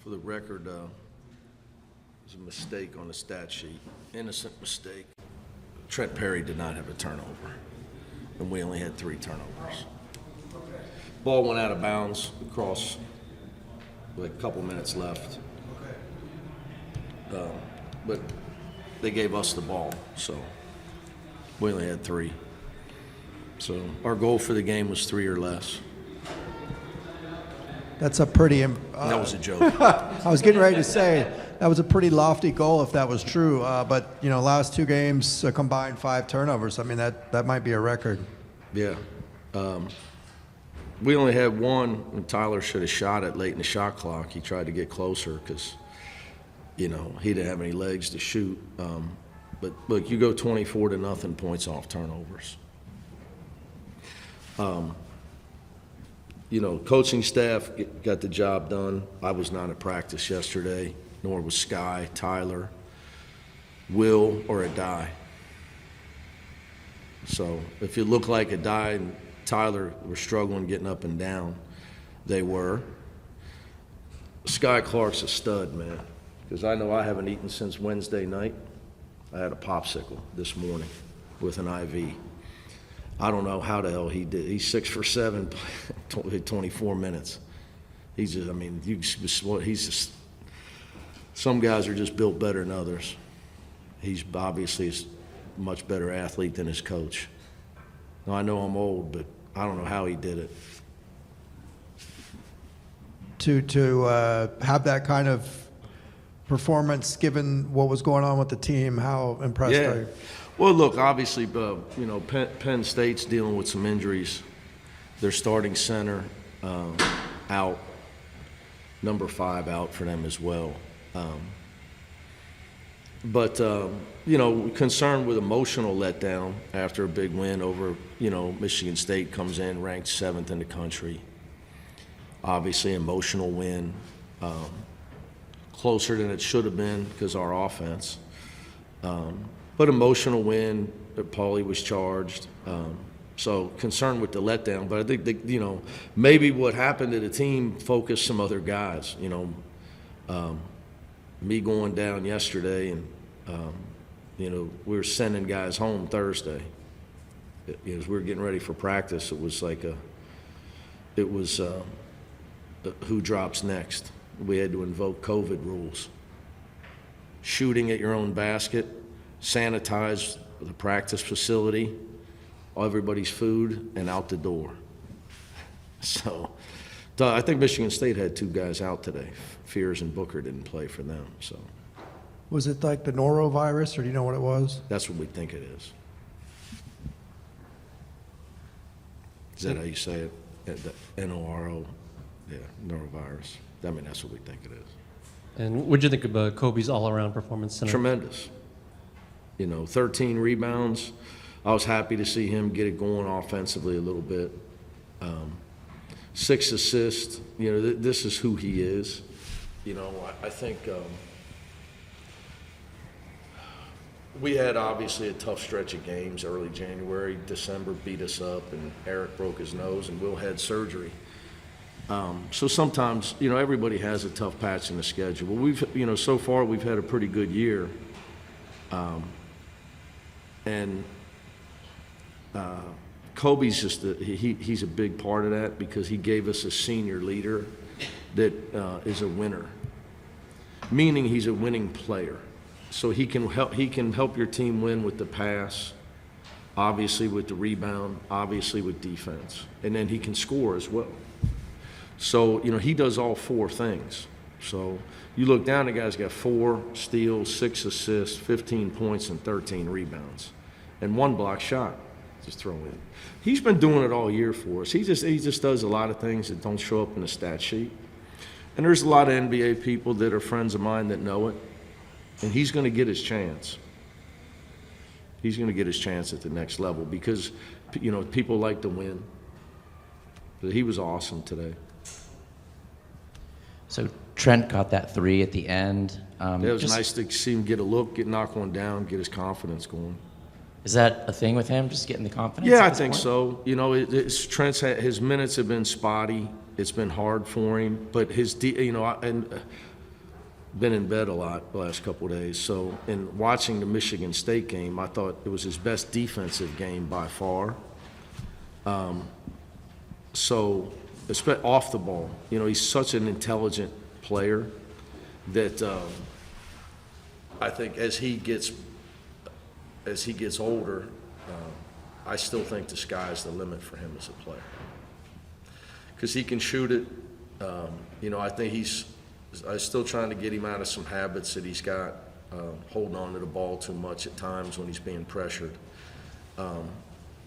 For the record, there's a mistake on the stat sheet, innocent mistake. Trent Perry did not have a turnover, and we only had 3 turnovers. Ball went out of bounds across with a couple minutes left. But they gave us the ball, so we only had 3. So our goal for the game was 3 or less. That's a pretty. That was a joke. I was getting ready to say that was a pretty lofty goal if that was true. But last 2 games combined 5 turnovers. I mean that might be a record. Yeah. We only had 1, and Tyler should have shot it late in the shot clock. He tried to get closer because, he didn't have any legs to shoot. But look, you go 24-0 points off turnovers. Coaching staff got the job done. I was not at practice yesterday, nor was Sky, Tyler, Will, or Adai. So if you look like Adai and Tyler were struggling getting up and down, they were. Sky Clark's a stud, man, because I know I haven't eaten since Wednesday night. I had a popsicle this morning with an IV. I don't know how the hell he did. He's 6 for 7, 24 minutes. He's just, some guys are just built better than others. He's obviously a much better athlete than his coach. Now, I know I'm old, but I don't know how he did it. To have that kind of performance, given what was going on with the team, how impressed are you? Well, look, obviously, Penn State's dealing with some injuries. Their starting center out, number 5 out for them as well. But concerned with emotional letdown after a big win over, Michigan State comes in ranked 7th in the country. Obviously, emotional win, closer than it should have been because our offense. But emotional win, Pauley was charged. So concerned with the letdown. But I think, maybe what happened to the team focused some other guys. Me going down yesterday and, we were sending guys home Thursday. As we were getting ready for practice, it was who drops next. We had to invoke COVID rules. Shooting at your own basket, sanitize the practice facility, everybody's food, and out the door. So I think Michigan State had 2 guys out today. Fears and Booker didn't play for them. So was it like the norovirus, or do you know what it was? that's what we think it is. Is that how you say it? The N-O-R-O? Yeah, norovirus. I mean, that's what we think it is. And what did you think of Kobe's all-around performance tonight? Tremendous. 13 rebounds. I was happy to see him get it going offensively a little bit. 6 assists. This is who he is. I think we had obviously a tough stretch of games early January. December beat us up, and Eric broke his nose, and Will had surgery. So sometimes, everybody has a tough patch in the schedule. But we've, so far we've had a pretty good year. And Kobe's just he's a big part of that because he gave us a senior leader that is a winner, meaning he's a winning player. So he can help your team win with the pass, obviously with the rebound, obviously with defense, and then he can score as well. So he does all 4 things. So you look down, the guy's got 4 steals, 6 assists, 15 points, and 13 rebounds, and 1 block shot. Just throw in. He's been doing it all year for us. He just does a lot of things that don't show up in the stat sheet. And there's a lot of NBA people that are friends of mine that know it, and he's going to get his chance. He's going to get his chance at the next level because people like to win. But he was awesome today. So Trent got that 3 at the end. It was nice to see him get a look, get knocked one down, get his confidence going. Is that a thing with him, just getting the confidence? Yeah, I think so. Trent's his minutes have been spotty, It's been hard for him, but been in bed a lot the last couple of days. So in watching the Michigan State game, I thought it was his best defensive game by far. So off the ball, he's such an intelligent player that I think as he gets older, I still think the sky's the limit for him as a player because he can shoot it. I think I'm still trying to get him out of some habits that he's got, holding on to the ball too much at times when he's being pressured.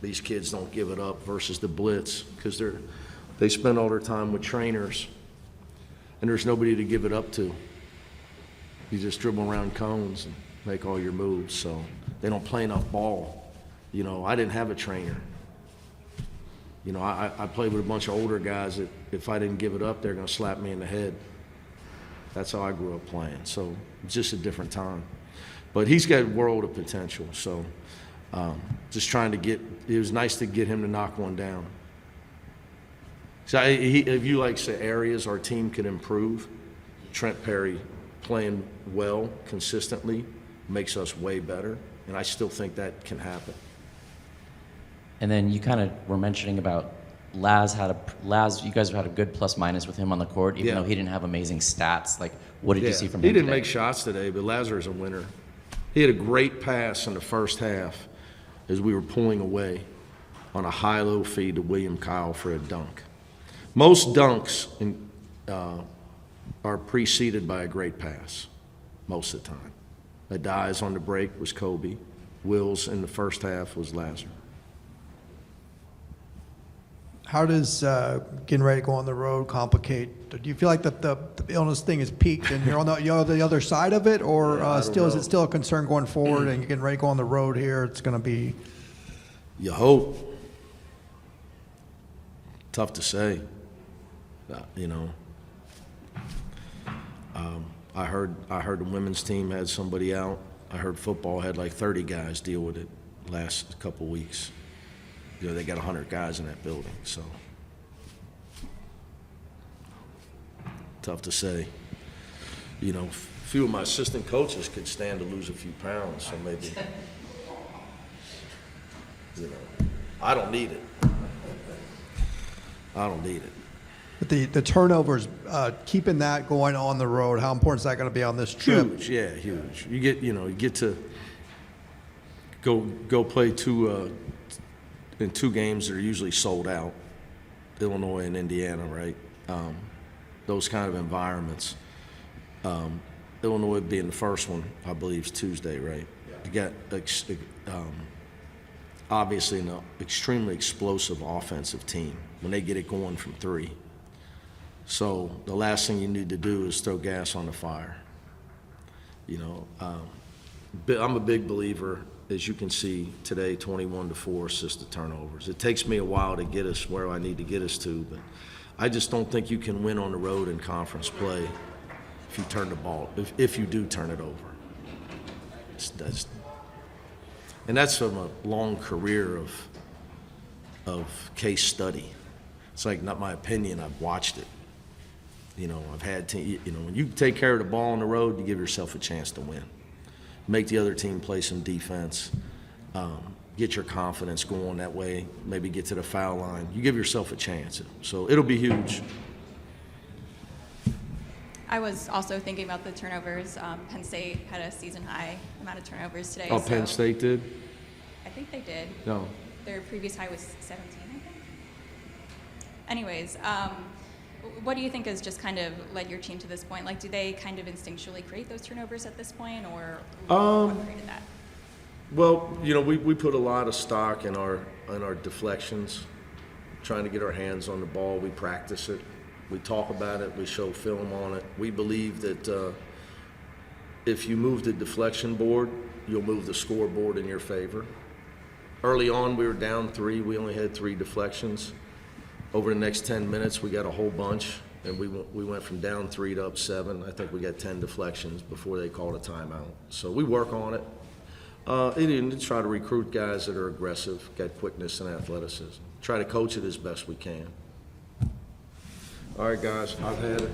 These kids don't give it up versus the blitz because they spend all their time with trainers and there's nobody to give it up to. You just dribble around cones and make all your moves, so they don't play enough ball. I didn't have a trainer. I played with a bunch of older guys that if I didn't give it up, they're going to slap me in the head. That's how I grew up playing, so it's just a different time. But he's got a world of potential, so just trying to it was nice to get him to knock one down. So if you say areas our team could improve, Trent Perry playing well consistently makes us way better, and I still think that can happen. And then you kind of were mentioning about Laz, you guys have had a good plus-minus with him on the court, even though he didn't have amazing stats. What did you see from him He didn't today? make shots today, but Lazar is a winner. He had a great pass in the first half as we were pulling away on a high-low feed to William Kyle for a dunk. Most dunks are preceded by a great pass, most of the time. The dives on the break was Kobe. Will's in the first half was Lazar. How does getting ready to go on the road complicate? Do you feel like that the illness thing is peaked and you're on the other side of it, or is it still a concern going forward? And you're getting ready to go on the road here, it's going to be. You hope. Tough to say. I heard the women's team had somebody out. I heard football had 30 guys deal with it last couple weeks. They got 100 guys in that building, so tough to say. A few of my assistant coaches could stand to lose a few pounds, so maybe, I don't need it. But the turnovers, keeping that going on the road, how important is that going to be on this trip? Huge, yeah, huge. You get to go play in two games that are usually sold out, Illinois and Indiana, right? Those kind of environments. Illinois being the first one, I believe, is Tuesday, right? You got obviously an extremely explosive offensive team when they get it going from three. So the last thing you need to do is throw gas on the fire. I'm a big believer, as you can see today, 21-4 assisted turnovers. It takes me a while to get us where I need to get us to, but I just don't think you can win on the road in conference play if you turn the ball, if you do turn it over. And that's from a long career of case study. It's not my opinion, I've watched it. I've had when you take care of the ball on the road, you give yourself a chance to win. Make the other team play some defense, get your confidence going that way, maybe get to the foul line. You give yourself a chance. So it'll be huge. I was also thinking about the turnovers. Penn State had a season-high amount of turnovers today. Oh, Penn State did? I think they did. No. Their previous high was 17, I think. Anyways, what do you think has just kind of led your team to this point? Do they kind of instinctually create those turnovers at this point, or what created that? Well, we put a lot of stock in our deflections, trying to get our hands on the ball. We practice it. We talk about it. We show film on it. We believe that if you move the deflection board, you'll move the scoreboard in your favor. Early on, we were down 3. We only had 3 deflections. Over the next 10 minutes, we got a whole bunch, and we went from down 3 to up 7. I think we got 10 deflections before they called a timeout. So we work on it. And try to recruit guys that are aggressive, got quickness and athleticism. Try to coach it as best we can. All right, guys, I've had it.